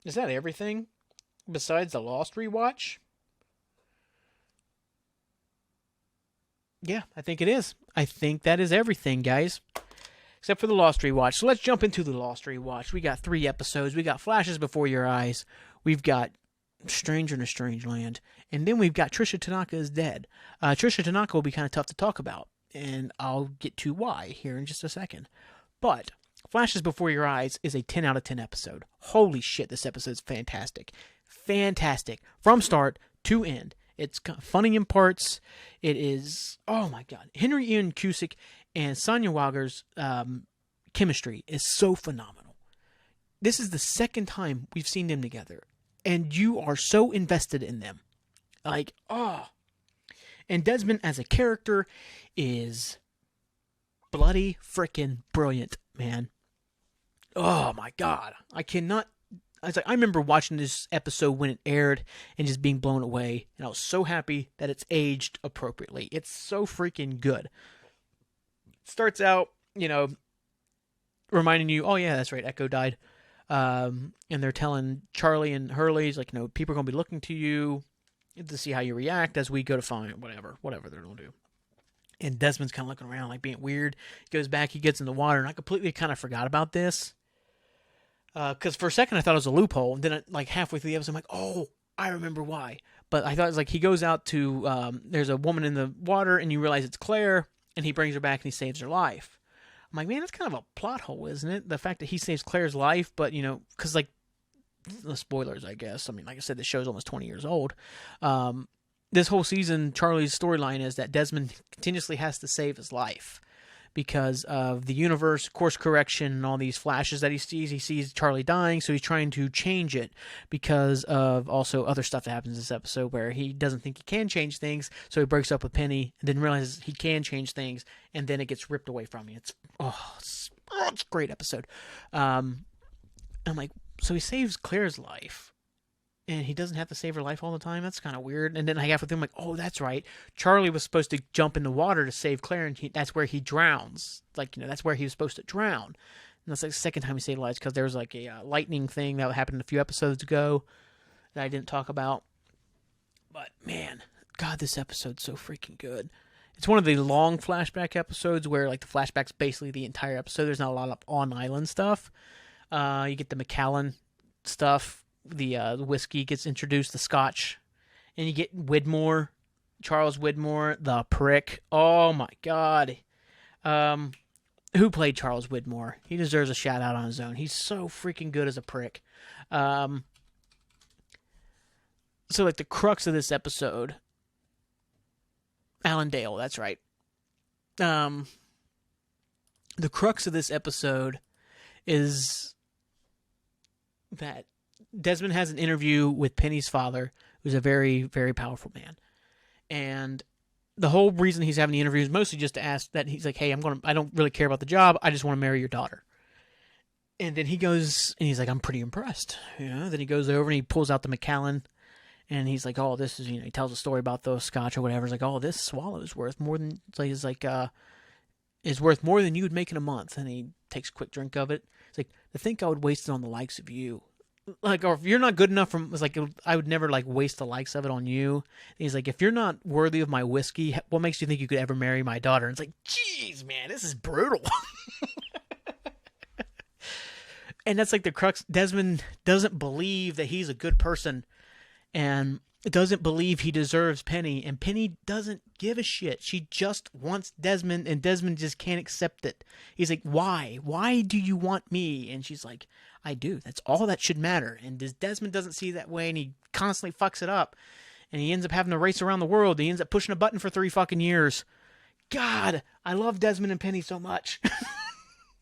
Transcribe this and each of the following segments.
Is that everything besides the Lost rewatch? Yeah, I think it is. I think that is everything, guys. Except for the Lost rewatch. So let's jump into the Lost rewatch. We got 3 episodes. We got Flashes Before Your Eyes. We've got Stranger in a Strange Land. And then we've got Tricia Tanaka is dead. Tricia Tanaka will be kind of tough to talk about. And I'll get to why here in just a second. But Flashes Before Your Eyes is a 10 out of 10 episode. Holy shit, this episode's fantastic. Fantastic. From start to end. It's funny in parts. It is, oh my god. Henry Ian Cusick and Sonya Walger's chemistry is so phenomenal. This is the second time we've seen them together. And you are so invested in them. Like, oh. And Desmond as a character is bloody freaking brilliant, man. Oh my god. I remember watching this episode when it aired and just being blown away. And I was so happy that it's aged appropriately. It's so freaking good. Starts out, reminding you, oh yeah, that's right, Echo died. And they're telling Charlie and Hurley's like, people are going to be looking to you to see how you react as we go to find whatever they're going to do. And Desmond's kind of looking around like being weird. He goes back, he gets in the water, and I completely kind of forgot about this. Because for a second I thought it was a loophole, and then like halfway through the episode I'm like, oh, I remember why. But I thought it was like he goes out to, there's a woman in the water, and you realize it's Claire, and he brings her back and he saves her life. I'm like, man, that's kind of a plot hole, isn't it? The fact that he saves Claire's life, but, because, like, the spoilers, I guess. I mean, like I said, the show's almost 20 years old. This whole season, Charlie's storyline is that Desmond continuously has to save his life because of the universe, course correction, and all these flashes that he sees. He sees Charlie dying, so he's trying to change it because of also other stuff that happens in this episode where he doesn't think he can change things, so he breaks up with Penny and then realizes he can change things, and then it gets ripped away from you. It's a great episode. I'm like, so he saves Claire's life, and he doesn't have to save her life all the time? That's kind of weird. And then I have to think, like, oh, that's right. Charlie was supposed to jump in the water to save Claire, and that's where he drowns. Like, that's where he was supposed to drown. And that's like the second time he saved lives, because there was like a lightning thing that happened a few episodes ago that I didn't talk about. But, man, God, this episode's so freaking good. It's one of the long flashback episodes where, like, the flashback's basically the entire episode. There's not a lot of on-island stuff. You get the Macallan stuff. The whiskey gets introduced, the scotch, and you get Widmore, Charles Widmore, the prick. Oh my god. Who played Charles Widmore? He deserves a shout out on his own. He's so freaking good as a prick. So like the crux of this episode, Alan Dale, that's right. The crux of this episode is that Desmond has an interview with Penny's father, who's a very, very powerful man. And the whole reason he's having the interview is mostly just to ask that he's like, hey, I don't really care about the job. I just want to marry your daughter. And then he goes, and he's like, I'm pretty impressed. Then he goes over and he pulls out the Macallan, and he's like, oh, this is, he tells a story about the scotch or whatever. He's like, oh, this swallow is worth more than, is worth more than you would make in a month. And he takes a quick drink of it. It's like, to think I would waste it on the likes of you. Like, or if you're not good enough it's like, I would never, like, waste the likes of it on you. And he's like, if you're not worthy of my whiskey, what makes you think you could ever marry my daughter? And it's like, jeez, man, this is brutal. And that's like the crux. Desmond doesn't believe that he's a good person and doesn't believe he deserves Penny, and Penny doesn't give a shit. She just wants Desmond, and Desmond just can't accept it. He's like, why? Why do you want me? And she's like, I do. That's all that should matter. And Desmond doesn't see it that way, and he constantly fucks it up. And he ends up having to race around the world. He ends up pushing a button for 3 fucking years. God, I love Desmond and Penny so much.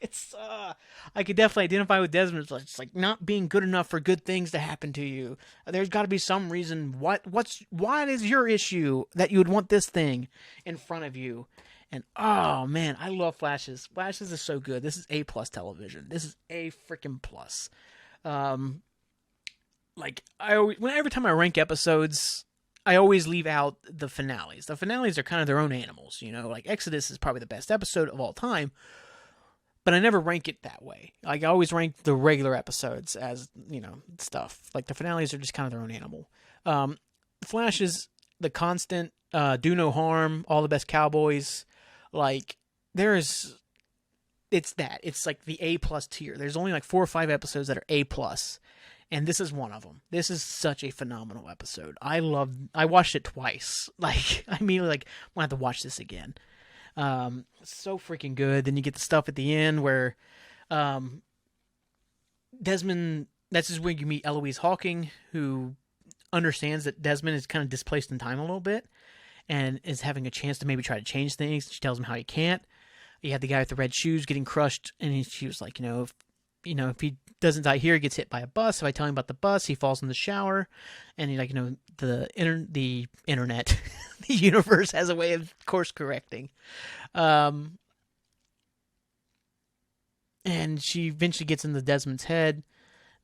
It's, I could definitely identify with Desmond. It's like not being good enough for good things to happen to you. There's got to be some reason. What is your issue that you would want this thing in front of you? And, oh, man, I love Flashes. Flashes is so good. This is A+ television. This is A freaking plus. Like, every time I rank episodes, I always leave out the finales. The finales are kind of their own animals, Like, Exodus is probably the best episode of all time. but I never rank it that way. Like, I always rank the regular episodes as, stuff. Like, the finales are just kind of their own animal. Flash is the constant, do no harm, all the best cowboys. Like, it's that. It's like the A+ tier. There's only like 4 or 5 episodes that are A+. And this is one of them. This is such a phenomenal episode. I watched it twice. Like, I immediately, I'm going to have to watch this again. So freaking good. Then you get the stuff at the end where Desmond, this is where you meet Eloise Hawking, who understands that Desmond is kind of displaced in time a little bit and is having a chance to maybe try to change things. She tells him how he can't. You had the guy with the red shoes getting crushed, and she was like, if he doesn't die here, he gets hit by a bus. If I tell him about the bus, he falls in the shower. And he's like, the internet, the universe has a way of course correcting. And she eventually gets into Desmond's head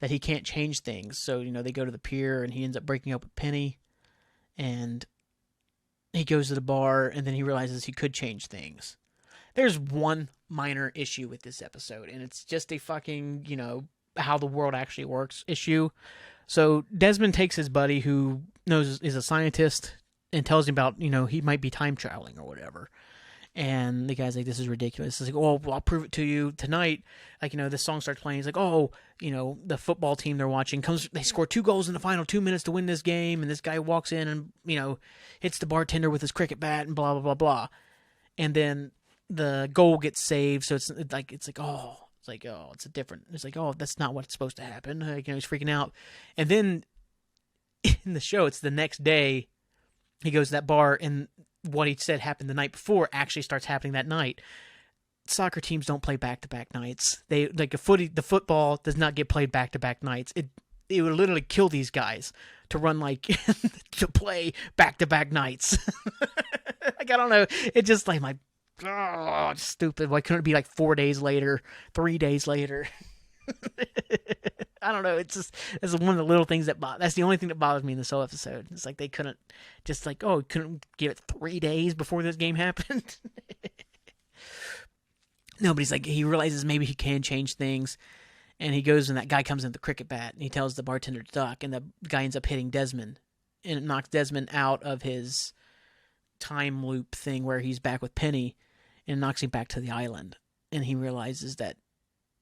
that he can't change things. So, they go to the pier, and he ends up breaking up with Penny. And he goes to the bar, and then he realizes he could change things. There's one minor issue with this episode, and it's just a fucking, how the world actually works issue. So Desmond takes his buddy who is a scientist and tells him about, he might be time traveling or whatever. And the guy's like, this is ridiculous. He's like, oh, well, I'll prove it to you tonight. Like, this song starts playing. He's like, oh, the football team they're watching they score 2 goals in the final 2 minutes to win this game. And this guy walks in and, hits the bartender with his cricket bat and blah, blah, blah, blah. And then the goal gets saved. So it's like, it's a different, it's like, oh, that's not what's supposed to happen. He's freaking out. And then in the show, it's the next day he goes to that bar, and what he said happened the night before actually starts happening that night. Soccer teams don't play back-to-back nights. They the football does not get played back-to-back nights. It would literally kill these guys to run to play back-to-back nights. I don't know. It just stupid. Why couldn't it be 4 days later, 3 days later? I don't know. It's one of the little things that's the only thing that bothers me in this whole episode. It's like they couldn't just couldn't give it 3 days before this game happened. No, but he realizes maybe he can change things, and he goes and that guy comes in with the cricket bat and he tells the bartender to duck, and the guy ends up hitting Desmond, and it knocks Desmond out of his time loop thing where he's back with Penny, and knocks him back to the island, and he realizes that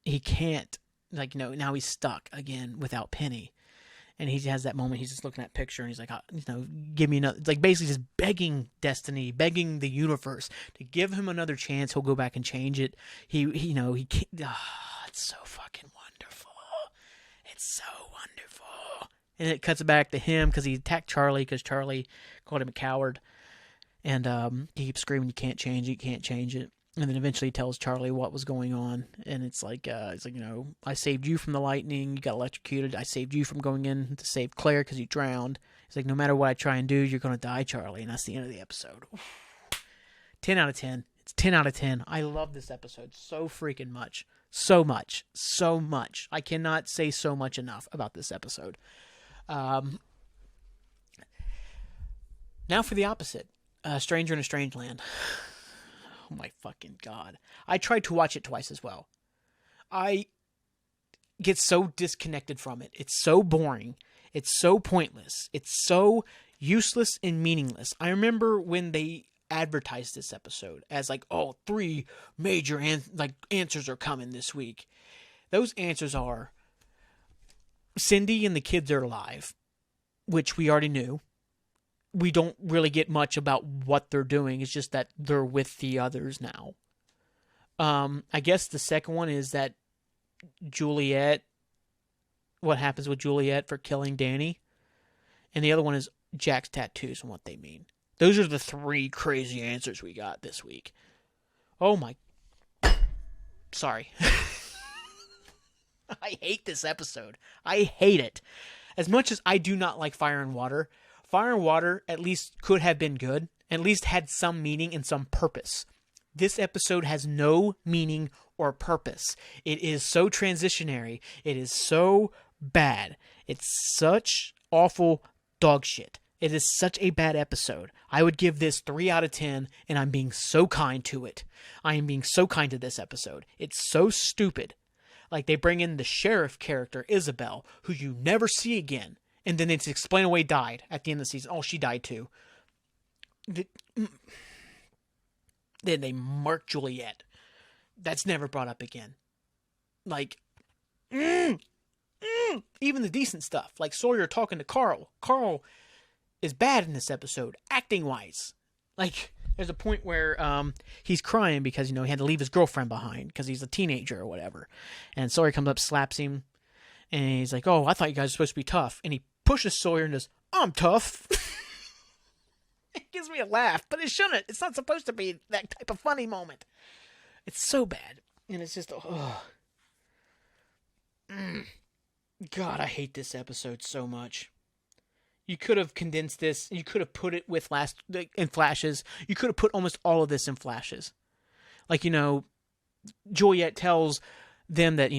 he can't. Now he's stuck again without Penny. And he has that moment, he's just looking at picture, and he's like, give me another. It's basically just begging destiny, begging the universe to give him another chance. He'll go back and change it. He can't. It's so fucking wonderful. It's so wonderful. And it cuts back to him because he attacked Charlie because Charlie called him a coward. And he keeps screaming, you can't change it, you can't change it. And then eventually he tells Charlie what was going on. And it's like, I saved you from the lightning. You got electrocuted. I saved you from going in to save Claire because you drowned. It's like, no matter what I try and do, you're going to die, Charlie. And that's the end of the episode. 10 out of 10. It's 10 out of 10. I love this episode so freaking much. So much. So much. I cannot say so much enough about this episode. Now for the opposite. Stranger in a Strange Land. Oh my fucking God. I tried to watch it twice as well. I get so disconnected from it. It's so boring. It's so pointless. It's so useless and meaningless. I remember when they advertised this episode as 3 major answers are coming this week. Those answers are Cindy and the kids are alive, which we already knew. We don't really get much about what they're doing. It's just that they're with the others now. I guess the second one is that Juliet, what happens with Juliet for killing Danny. And the other one is Jack's tattoos and what they mean. Those are the 3 crazy answers we got this week. Oh my... Sorry. I hate this episode. I hate it. As much as I do not like Fire and Water... Fire and Water at least could have been good, at least had some meaning and some purpose. This episode has no meaning or purpose. It is so transitionary. It is so bad. It's such awful dog shit. It is such a bad episode. I would give this 3 out of 10, and I'm being so kind to it. I am being so kind to this episode. It's so stupid. Like, they bring in the sheriff character, Isabel, who you never see again. And then it's explain away died at the end of the season. Oh, she died too. Then they mark Juliet. That's never brought up again. Like, even the decent stuff. Like Sawyer talking to Carl. Carl is bad in this episode, acting-wise. Like, there's a point where he's crying because, he had to leave his girlfriend behind because he's a teenager or whatever. And Sawyer comes up, slaps him, and he's like, oh, I thought you guys were supposed to be tough. And he pushes Sawyer and goes, I'm tough. It gives me a laugh, but it shouldn't. It's not supposed to be that type of funny moment. It's so bad. And it's just, God, I hate this episode so much. You could have condensed this. You could have put it in flashes. You could have put almost all of this in flashes. Like, Juliet tells them that,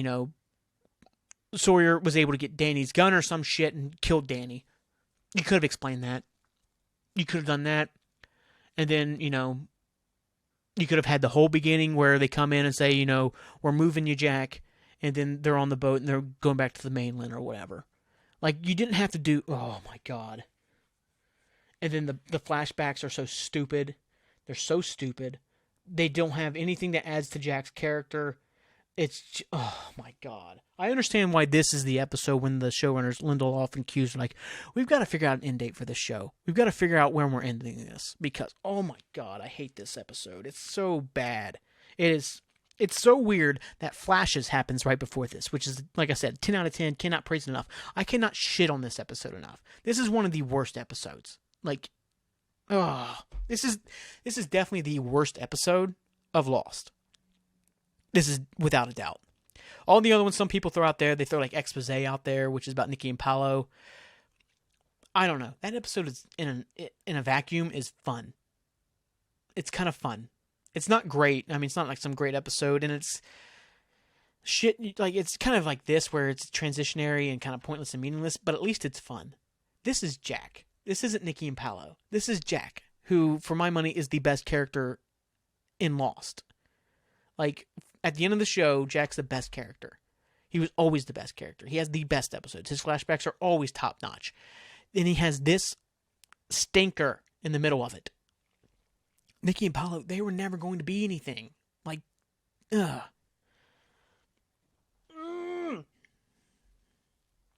Sawyer was able to get Danny's gun or some shit and killed Danny. You could have explained that. You could have done that. And then, you could have had the whole beginning where they come in and say, we're moving you, Jack. And then they're on the boat and they're going back to the mainland or whatever. Like, you didn't have to do... Oh, my God. And then the flashbacks are so stupid. They're so stupid. They don't have anything that adds to Jack's character. It's... Oh, my God. I understand why this is the episode when the showrunners, Lindelof and Hughes, are like, we've got to figure out an end date for this show. We've got to figure out when we're ending this. Because, oh, my God, I hate this episode. It's so bad. It's so weird that Flashes happens right before this, which is, like I said, 10 out of 10, cannot praise it enough. I cannot shit on this episode enough. This is one of the worst episodes. Like, this is definitely the worst episode of Lost. This is without a doubt. All the other ones some people throw out there, they throw like Expose out there, which is about Nikki and Paolo. I don't know. That episode is in a vacuum is fun. It's kind of fun. It's not great. I mean, it's not like some great episode, and it's shit. Like, it's kind of like this, where it's transitionary and kind of pointless and meaningless, but at least it's fun. This is Jack. This isn't Nikki and Paolo. This is Jack, who, for my money, is the best character in Lost. Like, at the end of the show, Jack's the best character. He was always the best character. He has the best episodes. His flashbacks are always top-notch. And he has this stinker in the middle of it. Nikki and Paolo, they were never going to be anything. Like, ugh.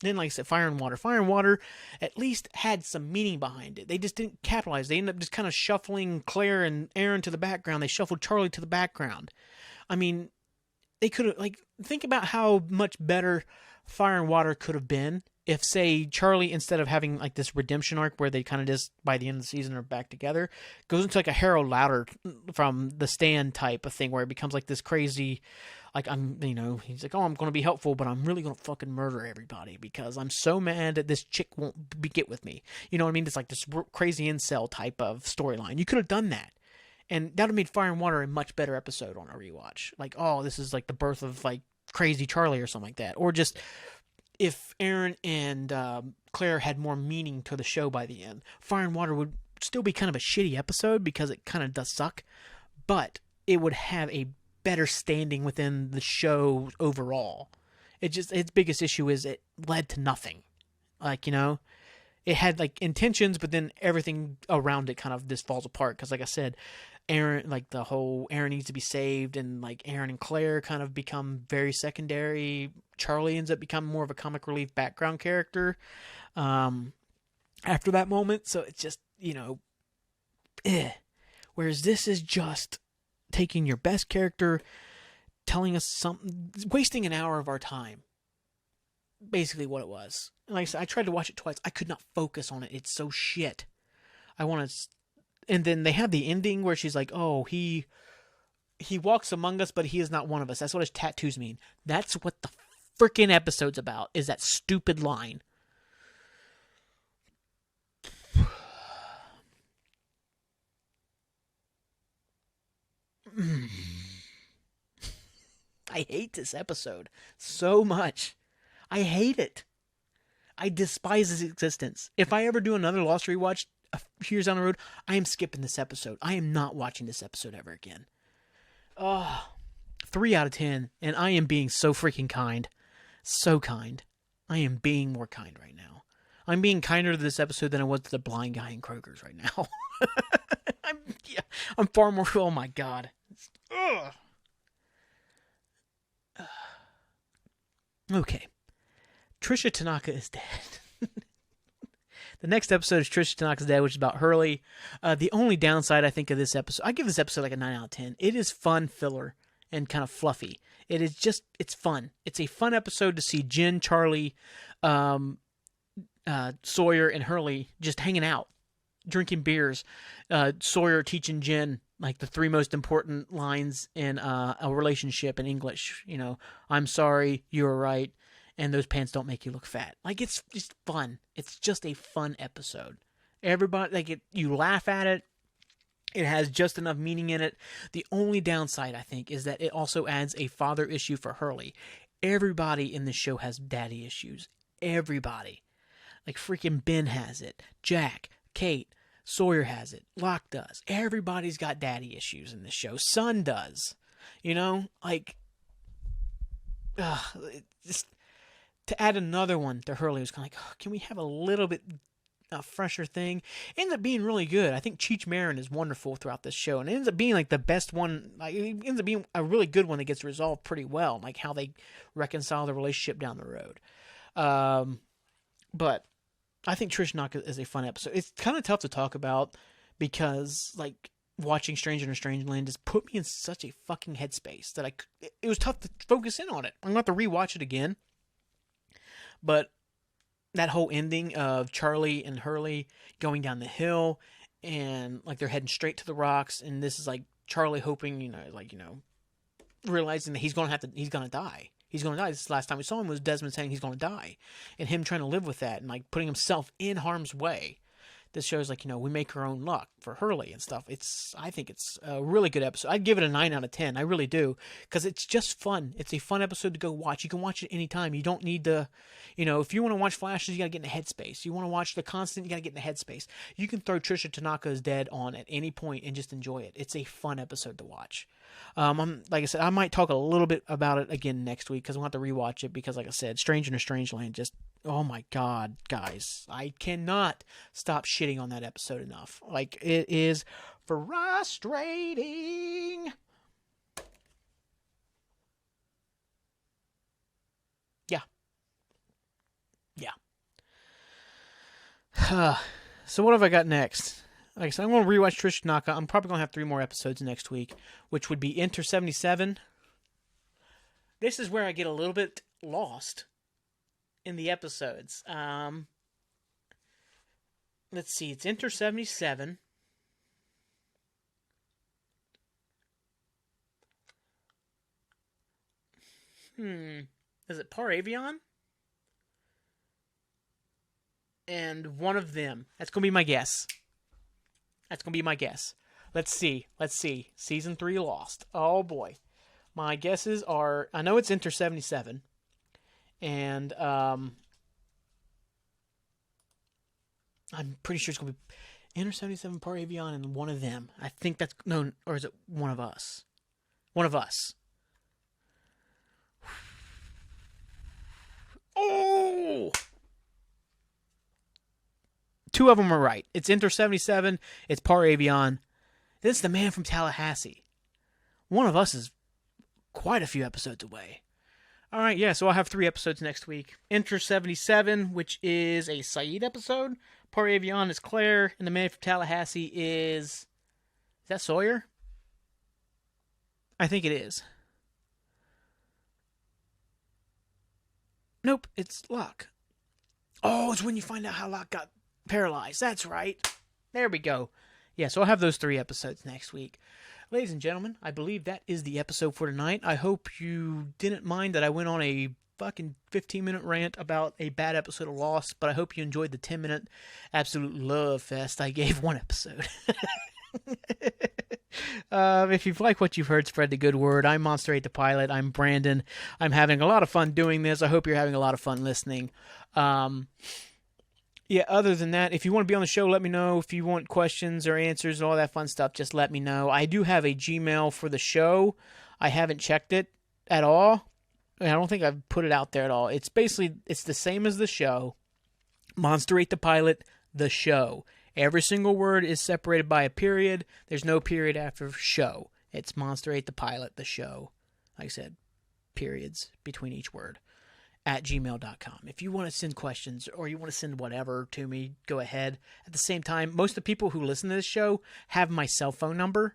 Then, like I said, Fire and Water. Fire and Water at least had some meaning behind it. They just didn't capitalize. They ended up just kind of shuffling Claire and Aaron to the background. They shuffled Charlie to the background. I mean, they could have, like, think about how much better Fire and Water could have been if, say, Charlie, instead of having, like, this redemption arc where they kind of just, by the end of the season, are back together, goes into, like, a Harold Lauder from The Stand type of thing where it becomes, like, this crazy, like, he's like, oh, I'm going to be helpful, but I'm really going to fucking murder everybody because I'm so mad that this chick won't get with me. You know what I mean? It's like this crazy incel type of storyline. You could have done that. And that would have made Fire and Water a much better episode on a rewatch. Like, oh, this is like the birth of, like, Crazy Charlie or something like that. Or just if Aaron and Claire had more meaning to the show by the end. Fire and Water would still be kind of a shitty episode because it kind of does suck. But it would have a better standing within the show overall. Its biggest issue is it led to nothing. Like, it had, like, intentions, but then everything around it kind of just falls apart. Because, like I said, Aaron, like, the whole Aaron needs to be saved, and, like, Aaron and Claire kind of become very secondary. Charlie ends up becoming more of a comic relief background character after that moment. So it's just, Whereas this is just taking your best character, telling us something, wasting an hour of our time. Basically what it was. Like I said, I tried to watch it twice. I could not focus on it. It's so shit. And then they have the ending where she's like, oh, he walks among us, but he is not one of us. That's what his tattoos mean. That's what the freaking episode's about, is that stupid line. I hate this episode so much. I hate it. I despise its existence. If I ever do another Lost rewatch a few years down the road, I am skipping this episode. I am not watching this episode ever again. Oh, 3 out of 10, and I am being so freaking kind. So kind. I am being more kind right now. I'm being kinder to this episode than I was to the blind guy in Kroger's right now. I'm far more. Oh my god. Okay. Tricia Tanaka is dead. The next episode is Tricia Tanaka's dead, which is about Hurley. The only downside, I think, of this episode, I give this episode like a 9 out of 10. It is fun filler and kind of fluffy. It is just, it's fun. It's a fun episode to see Jen, Charlie, Sawyer, and Hurley just hanging out, drinking beers. Sawyer teaching Jen like the 3 most important lines in a relationship in English. You know, I'm sorry, you were right, and those pants don't make you look fat. Like, it's just fun. It's just a fun episode. Everybody, like, you laugh at it. It has just enough meaning in it. The only downside, I think, is that it also adds a father issue for Hurley. Everybody in the show has daddy issues. Everybody. Like, freaking Ben has it. Jack, Kate, Sawyer has it. Locke does. Everybody's got daddy issues in this show. Son does. You know? Like, just to add another one to Hurley was kind of like, oh, can we have a little bit fresher thing? It ends up being really good. I think Cheech Marin is wonderful throughout this show, and it ends up being like the best one. Like, it ends up being a really good one that gets resolved pretty well, like how they reconcile the relationship down the road. But I think Trish Tanaka is a fun episode. It's kind of tough to talk about because, like, watching Stranger in a Strange Land just put me in such a fucking headspace that it was tough to focus in on it. I'm going to have to rewatch it again. But that whole ending of Charlie and Hurley going down the hill and, like, they're heading straight to the rocks, and this is, like, Charlie hoping, realizing that he's going to die. He's going to die. This is the last time we saw him was Desmond saying he's going to die, and him trying to live with that and, like, putting himself in harm's way. This shows, like, we make our own luck for Hurley and stuff. I think it's a really good episode. I'd give it a 9 out of 10. I really do, because it's just fun. It's a fun episode to go watch. You can watch it anytime. You don't need to, if you want to watch Flashes, you got to get in the headspace. You want to watch The Constant, you got to get in the headspace. You can throw Tricia Tanaka is Dead on at any point and just enjoy it. It's a fun episode to watch. Like I said, I might talk a little bit about it again next week because I'm going to have to rewatch it because, like I said, Stranger in a Strange Land just, oh my God, guys. I cannot stop shitting on that episode enough. Like, it is frustrating. Yeah. So what have I got next? Like I said, I'm going to rewatch Tricia Tanaka. I'm probably going to have 3 more episodes next week, which would be Enter 77. This is where I get a little bit lost in the episodes. Let's see. It's Enter 77. Is it Par Avion? And one of them. That's going to be my guess. Let's see. Season 3 Lost. Oh, boy. My guesses are... I know it's Enter 77. And, I'm pretty sure it's going to be Enter 77, Par Avion, and one of them. I think that's... No, or is it One of Us? One of Us. Oh! 2 of them are right. It's Enter 77. It's Par Avion. This is The Man from Tallahassee. One of Us is quite a few episodes away. All right, yeah, so I'll have 3 episodes next week. Enter 77, which is a Saeed episode. Par Avion is Claire, and The Man from Tallahassee is... Is that Sawyer? I think it is. Nope, it's Locke. Oh, it's when you find out how Locke got paralyzed. That's right. There we go. Yeah, so I'll have those 3 episodes next week. Ladies and gentlemen, I believe that is the episode for tonight. I hope you didn't mind that I went on a fucking 15-minute rant about a bad episode of Lost, but I hope you enjoyed the 10-minute absolute love fest I gave one episode. If you've liked what you've heard, spread the good word. I'm Monster 8 the Pilot. I'm Brandon. I'm having a lot of fun doing this. I hope you're having a lot of fun listening. Yeah, other than that, if you want to be on the show, let me know. If you want questions or answers and all that fun stuff, just let me know. I do have a Gmail for the show. I haven't checked it at all. I don't think I've put it out there at all. It's basically, it's the same as the show. Monster 8 the Pilot, the show. Every single word is separated by a period. There's no period after show. It's Monster 8 the Pilot, the show. Like I said, periods between each word. At gmail.com. If you want to send questions or you want to send whatever to me, go ahead. At the same time, most of the people who listen to this show have my cell phone number,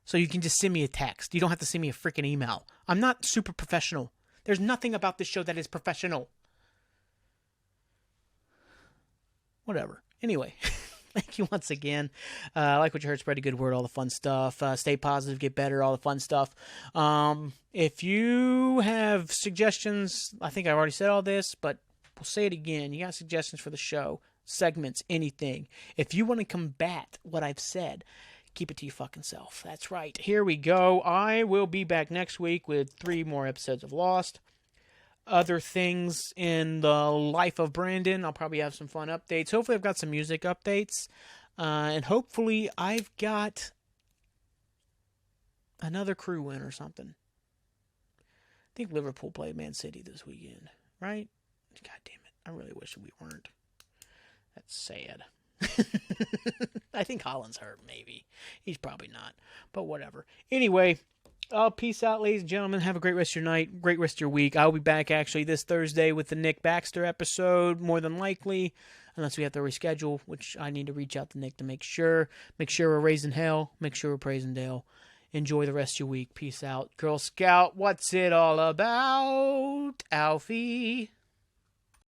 so you can just send me a text. You don't have to send me a freaking email. I'm not super professional. There's nothing about this show that is professional. Whatever. Anyway, thank you once again. Like what you heard, spread a good word, all the fun stuff. Stay positive, get better, all the fun stuff. If you have suggestions, I think I've already said all this, but we'll say it again. You got suggestions for the show, segments, anything. If you want to combat what I've said, keep it to your fucking self. That's right. Here we go. I will be back next week with 3 more episodes of Lost. Other things in the life of Brandon. I'll probably have some fun updates. Hopefully I've got some music updates. And hopefully I've got another crew win or something. I think Liverpool played Man City this weekend, right? God damn it. I really wish we weren't. That's sad. I think Holland's hurt, maybe. He's probably not. But whatever. Anyway, peace out, ladies and gentlemen. Have a great rest of your night. Great rest of your week. I'll be back actually this Thursday with the Nick Baxter episode, more than likely. Unless we have to reschedule, which I need to reach out to Nick to make sure. Make sure we're raising hell. Make sure we're praising Dale. Enjoy the rest of your week. Peace out. Girl Scout, what's it all about, Alfie?